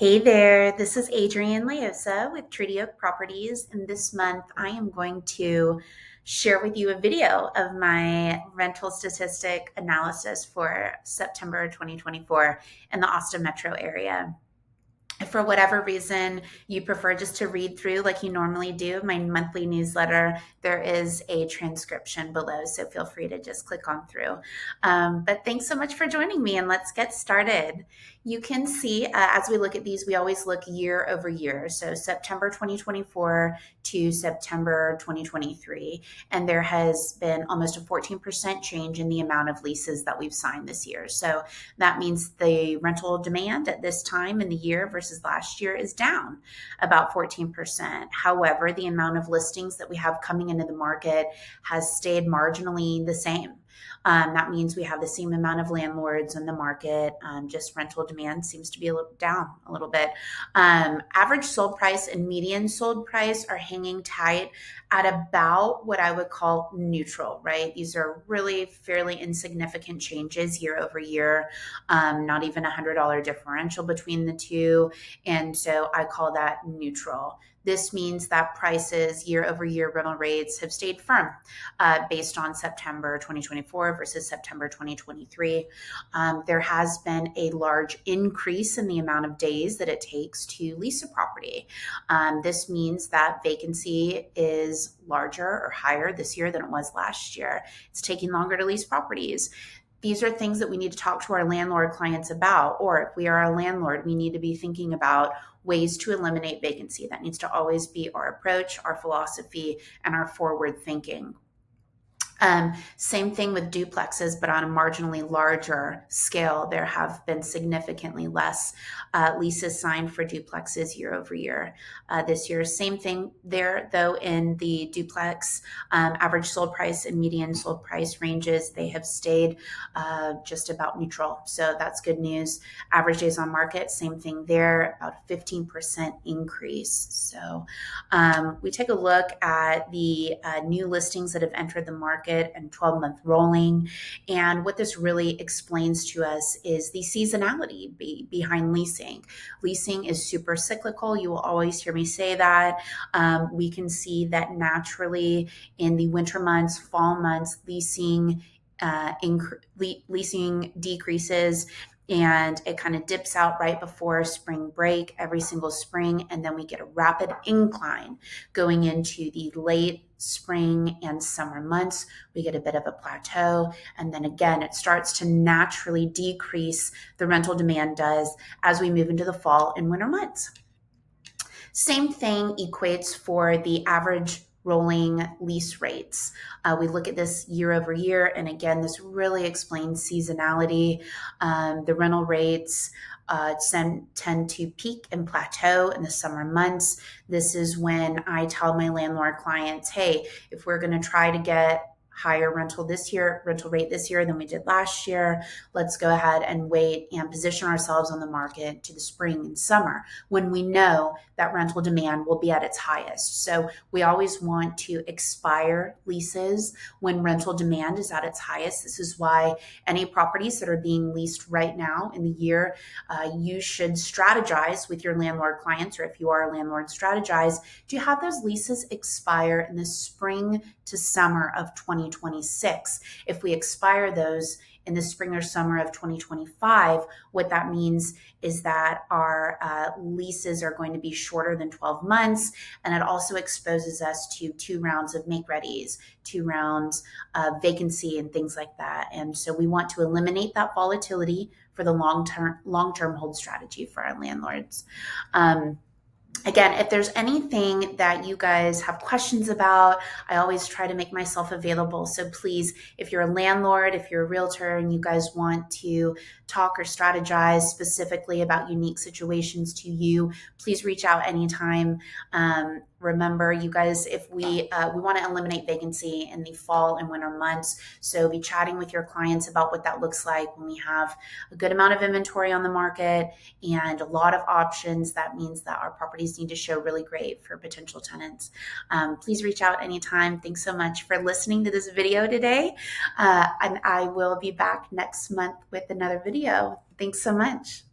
Hey there, this is Adrienne Leosa with Treaty Oak Properties, and this month I am going to share with you a video of my rental statistic analysis for September 2024 in the Austin metro area. If for whatever reason you prefer just to read through like you normally do my monthly newsletter, there is a transcription below, so feel free to just click on through. But thanks so much for joining me, and let's get started. You can see as we look at these, we always look year over year. So September 2024 to September 2023. And there has been almost a 14% change in the amount of leases that we've signed this year. So that means the rental demand at this time in the year versus last year is down about 14%. However, the amount of listings that we have coming into the market has stayed marginally the same. That means we have the same amount of landlords in the market. Just rental demand seems to be down a little bit. Average sold price and median sold price are hanging tight at about what I would call neutral, right? These are really fairly insignificant changes year over year, not even $100 differential between the two. And so I call that neutral. This means that prices year over year rental rates have stayed firm based on September 2024 versus September 2023. There has been a large increase in the amount of days that it takes to lease a property. This means that vacancy is larger or higher this year than it was last year. It's taking longer to lease properties. These are things that we need to talk to our landlord clients about, or if we are a landlord, we need to be thinking about ways to eliminate vacancy. That needs to always be our approach, our philosophy, and our forward thinking. Same thing with duplexes, but on a marginally larger scale. There have been significantly less leases signed for duplexes year over year this year. Same thing there, though, in the duplex average sold price and median sold price ranges. They have stayed just about neutral. So that's good news. Average days on market, same thing there, about a 15% increase. So we take a look at the new listings that have entered the market and 12-month rolling. And what this really explains to us is the seasonality behind leasing. Leasing is super cyclical. You will always hear me say that. We can see that naturally in the winter months, fall months, leasing decreases, and it kind of dips out right before spring break every single spring. And then we get a rapid incline going into the late spring and summer months. We get a bit of a plateau. And then again, it starts to naturally decrease. The rental demand does as we move into the fall and winter months. Same thing equates for the average rolling lease rates. We look at this year over year, and again, this really explains seasonality. The rental rates tend to peak and plateau in the summer months. This is when I tell my landlord clients, hey, if we're going to try to get higher rental rate this year than we did last year, let's go ahead and wait and position ourselves on the market to the spring and summer when we know that rental demand will be at its highest. So we always want to expire leases when rental demand is at its highest. This is why any properties that are being leased right now in the year, you should strategize with your landlord clients, or if you are a landlord, strategize to have those leases expire in the spring to summer of 2026. If we expire those in the spring or summer of 2025, what that means is that our leases are going to be shorter than 12 months. And it also exposes us to 2 rounds of make readies, 2 rounds of vacancy and things like that. And so we want to eliminate that volatility for the long-term hold strategy for our landlords. Again, if there's anything that you guys have questions about, I always try to make myself available. So please, if you're a landlord, if you're a realtor and you guys want to talk or strategize specifically about unique situations to you, please reach out anytime. Remember, you guys, if we want to eliminate vacancy in the fall and winter months, so be chatting with your clients about what that looks like when we have a good amount of inventory on the market and a lot of options. That means that our properties need to show really great for potential tenants. Please reach out anytime. Thanks so much for listening to this video today. And I will be back next month with another video. Thanks so much.